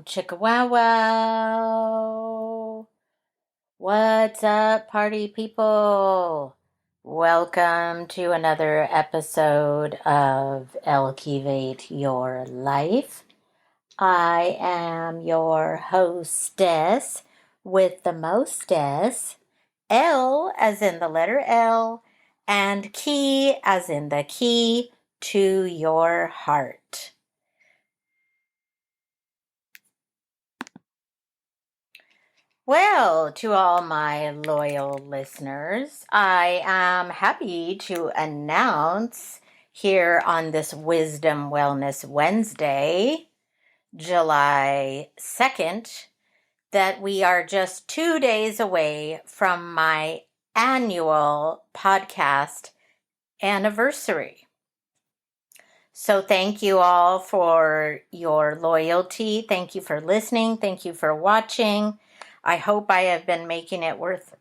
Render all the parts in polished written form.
chicka wow wow. What's up, party people? Welcome to another episode of Elkevate Your Life. I am your hostess with the mostess, L as in the letter L, and key as in the key to your heart. Well, to all my loyal listeners, I am happy to announce here on this Wisdom Wellness Wednesday, July 2nd, that we are just 2 days away from my annual podcast anniversary. So thank you all for your loyalty. Thank you for listening. Thank you for watching. I hope I have been making it worth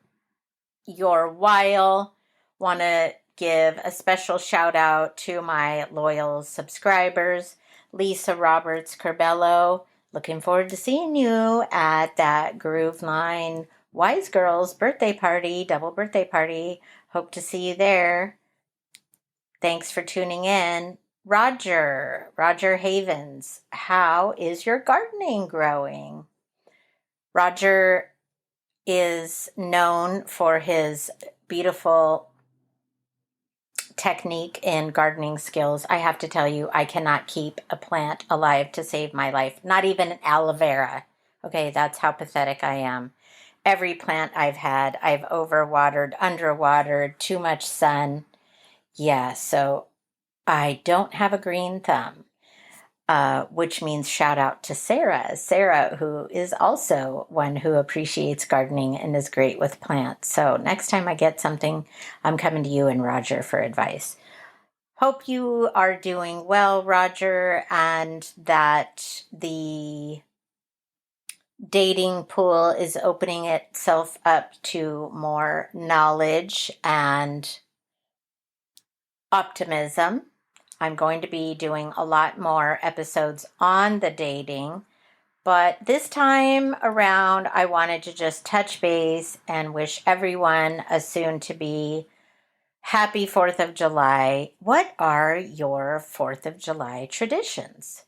your while. Want to give a special shout out to my loyal subscribers, Lisa Roberts Curbello. Looking forward to seeing you at that Groove Line Wise Girls birthday party, double birthday party. Hope to see you there. Thanks for tuning in. Roger Havens, how is your gardening growing? Roger is known for his beautiful technique in gardening skills. I have to tell you, I cannot keep a plant alive to save my life. Not even an aloe vera. Okay, that's how pathetic I am. Every plant I've had, I've overwatered, underwatered, too much sun. Yeah, so I don't have a green thumb. Which means shout out to Sarah, who is also one who appreciates gardening and is great with plants. So next time I get something, I'm coming to you and Roger for advice. Hope you are doing well, Roger, and that the dating pool is opening itself up to more knowledge and optimism. I'm going to be doing a lot more episodes on the dating, but this time around, I wanted to just touch base and wish everyone a soon-to-be happy 4th of July. What are your 4th of July traditions?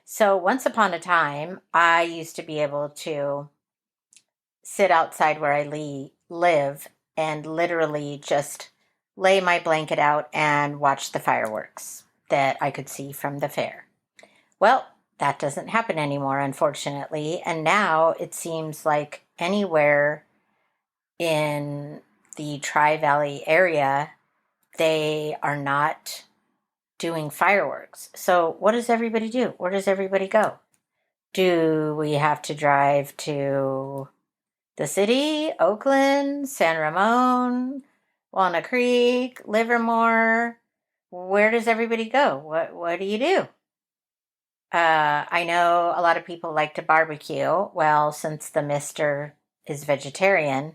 So once upon a time, I used to be able to sit outside where I live and literally just lay my blanket out and watch the fireworks that I could see from the fair. Well, that doesn't happen anymore, unfortunately. And now it seems like anywhere in the Tri-Valley area, they are not doing fireworks. So what does everybody do? Where does everybody go? Do we have to drive to the city, Oakland, San Ramon, Walnut Creek, Livermore? Where does everybody go? What do you do? I know a lot of people like to barbecue. Well, since the mister is vegetarian,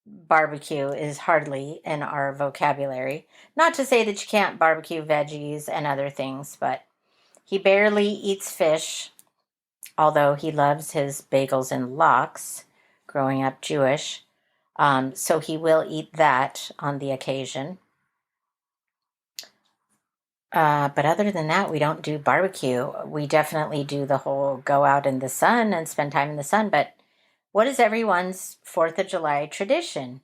barbecue is hardly in our vocabulary. Not to say that you can't barbecue veggies and other things, but he barely eats fish, although he loves his bagels and lox, growing up Jewish. So he will eat that on the occasion. But other than that, we don't do barbecue. We definitely do the whole go out in the sun and spend time in the sun. But what is everyone's 4th of July tradition?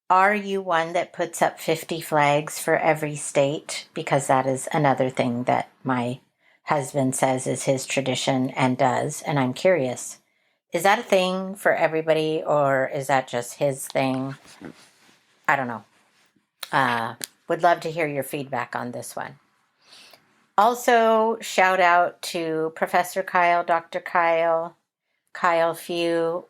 Are you one that puts up 50 flags for every state? Because that is another thing that my husband says is his tradition and does. And I'm curious, is that a thing for everybody or is that just his thing? I don't know. Would love to hear your feedback on this one. Also, shout out to Professor Kyle, Dr. Kyle Few,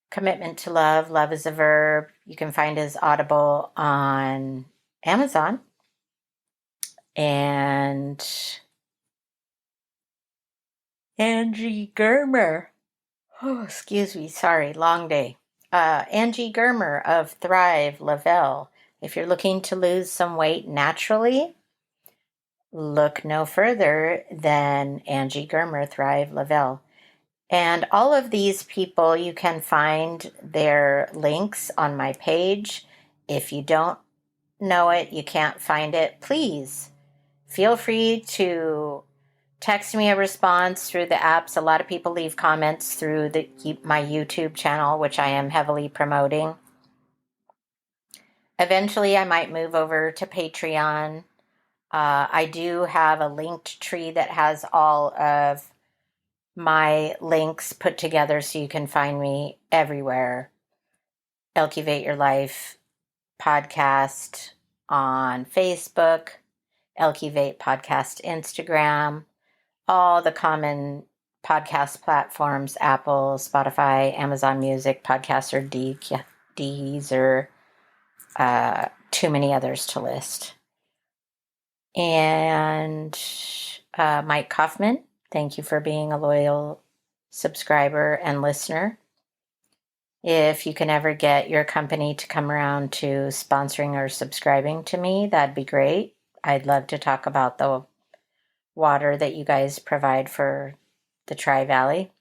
Commitment to Love, Love is a Verb. You can find his Audible on Amazon. And Angie Germer. Oh, excuse me. Sorry, long day. Angie Germer of Thrive Lavelle. If you're looking to lose some weight naturally, look no further than Angie Germer, Thrive Lavelle. And all of these people, you can find their links on my page. If you don't know it, you can't find it, please feel free to text me a response through the apps. A lot of people leave comments through my YouTube channel, which I am heavily promoting. Eventually, I might move over to Patreon. I do have a linked tree that has all of my links put together so you can find me everywhere. Elkevate Your Life podcast on Facebook, Elkevate podcast Instagram, all the common podcast platforms, Apple, Spotify, Amazon Music, Podcaster, Deezer, too many others to list. And Mike Kaufman, thank you for being a loyal subscriber and listener. If you can ever get your company to come around to sponsoring or subscribing to me, that'd be great. I'd love to talk about the water that you guys provide for the Tri-Valley.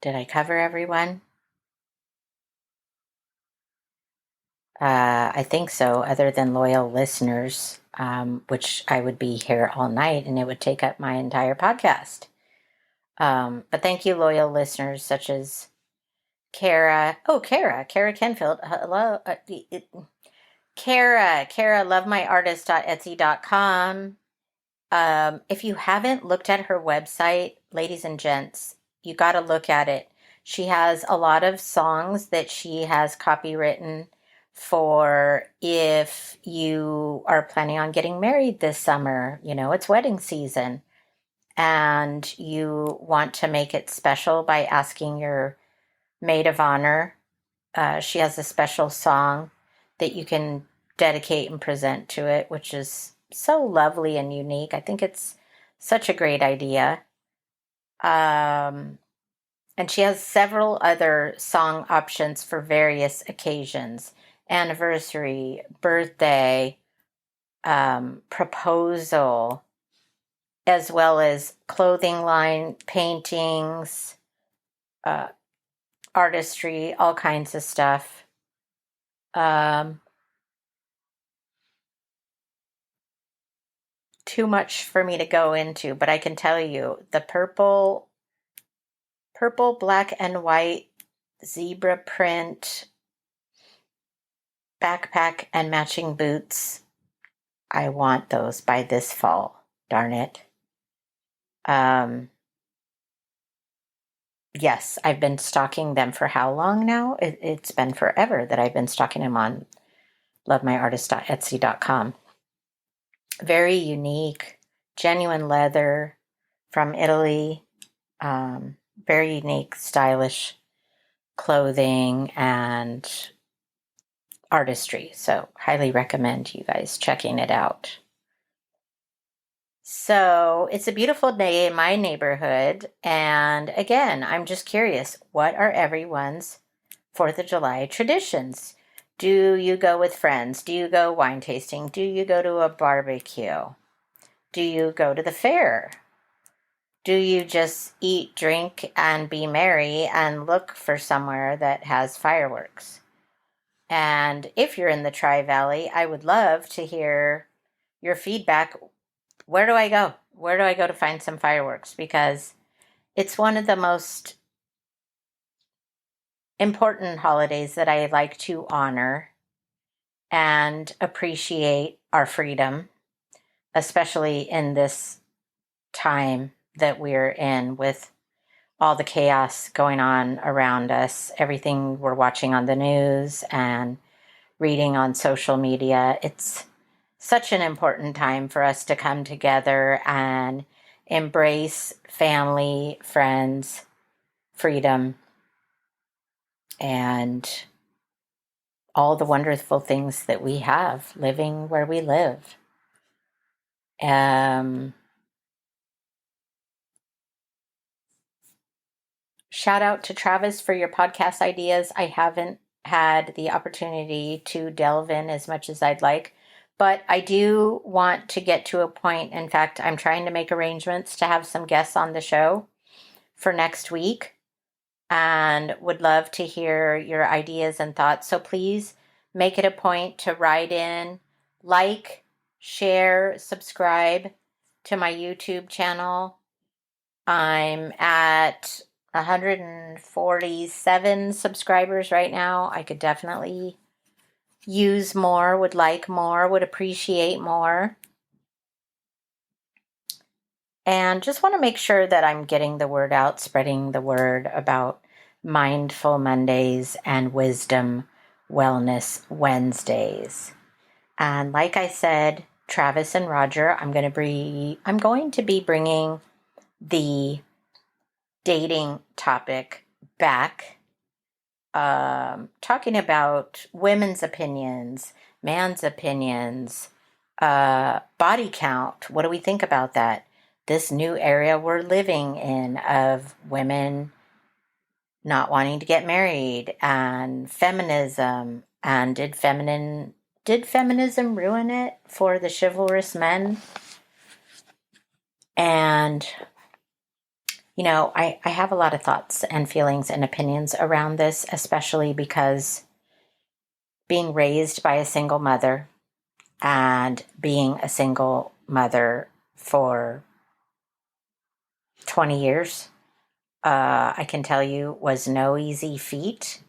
Did I cover everyone? I think so, other than loyal listeners, which I would be here all night and it would take up my entire podcast. But thank you, loyal listeners, such as Kara. Oh, Kara Kenfield. Hello. Kara, lovemyartist.etsy.com. If you haven't looked at her website, ladies and gents, you got to look at it. She has a lot of songs that she has copywritten for if you are planning on getting married this summer. You know, it's wedding season. And you want to make it special by asking your maid of honor. She has a special song that you can dedicate and present to it, which is so lovely and unique. I think it's such a great idea. And she has several other song options for various occasions: anniversary, birthday, proposal, as well as clothing line, paintings, artistry, all kinds of stuff. Too much for me to go into, but I can tell you the purple, black and white zebra print backpack and matching boots. I want those by this fall. Darn it. Yes, I've been stocking them for how long now? It's been forever that I've been stocking them on lovemyartist.etsy.com. Very unique, genuine leather from Italy. Very unique, stylish clothing and artistry. So highly recommend you guys checking it out. So it's a beautiful day in my neighborhood. And again, I'm just curious, what are everyone's 4th of July traditions? Do you go with friends? Do you go wine tasting? Do you go to a barbecue? Do you go to the fair? Do you just eat, drink, and be merry and look for somewhere that has fireworks? And if you're in the Tri-Valley, I would love to hear your feedback. Where do I go? Where do I go to find some fireworks? Because it's one of the most important holidays that I like to honor and appreciate our freedom, especially in this time that we're in with all the chaos going on around us, everything we're watching on the news and reading on social media. It's such an important time for us to come together and embrace family, friends, freedom, and all the wonderful things that we have living where we live. Shout out to Travis for your podcast ideas. I haven't had the opportunity to delve in as much as I'd like, But I do want to get to a point. In fact, I'm trying to make arrangements to have some guests on the show for next week and would love to hear your ideas and thoughts. So please make it a point to write in, like, share, subscribe to my YouTube channel. I'm at 147 subscribers right now. I could definitely use more, would like more, would appreciate more. And just want to make sure that I'm getting the word out, spreading the word about Mindful Mondays and Wisdom Wellness Wednesdays. And like I said, Travis and Roger, I'm going to be bringing the dating topic back, talking about women's opinions, man's opinions, body count. What do we think about that? This new area we're living in of women not wanting to get married and feminism, and did feminism ruin it for the chivalrous men? And I have a lot of thoughts and feelings and opinions around this, especially because being raised by a single mother and being a single mother for 20 years, I can tell you, was no easy feat.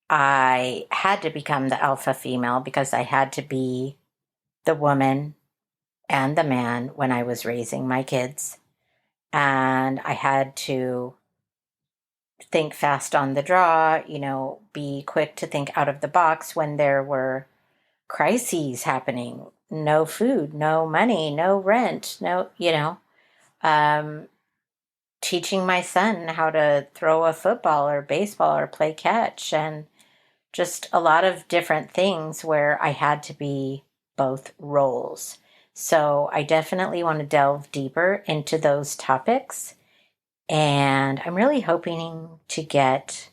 I had to become the alpha female because I had to be the woman and the man when I was raising my kids. And I had to think fast on the draw, be quick to think out of the box when there were crises happening. No food, no money, no rent, teaching my son how to throw a football or baseball or play catch, and just a lot of different things where I had to be both roles. So I definitely want to delve deeper into those topics. And I'm really hoping to get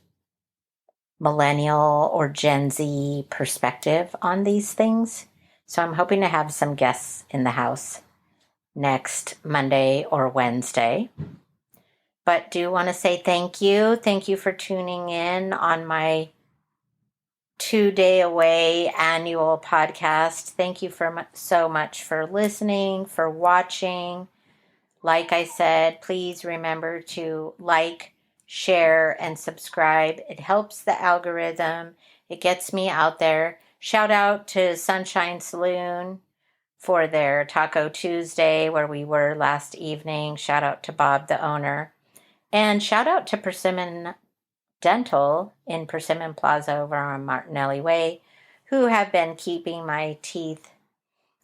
millennial or Gen Z perspective on these things. So I'm hoping to have some guests in the house next Monday or Wednesday. But do want to say thank you. Thank you for tuning in on my 2-day away annual podcast. Thank you so much for listening, for watching. Like I said, please remember to like, share, and subscribe. It helps the algorithm. It gets me out there. Shout out to Sunshine Saloon for their Taco Tuesday, where we were last evening. Shout out to Bob, the owner. And shout out to Persimmon Dental in Persimmon Plaza over on Martinelli Way, who have been keeping my teeth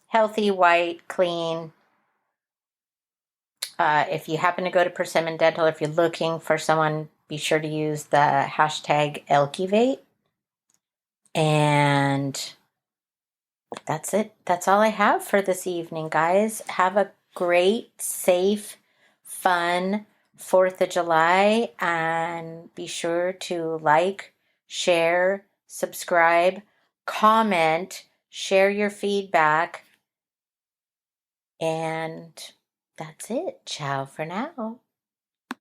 healthy, white, clean. If you happen to go to Persimmon Dental, if you're looking for someone, be sure to use the hashtag Elkevate. And that's it. That's all I have for this evening, guys. Have a great, safe, fun 4th of July, and be sure to like, share, subscribe, comment, share your feedback, and that's it. Ciao for now.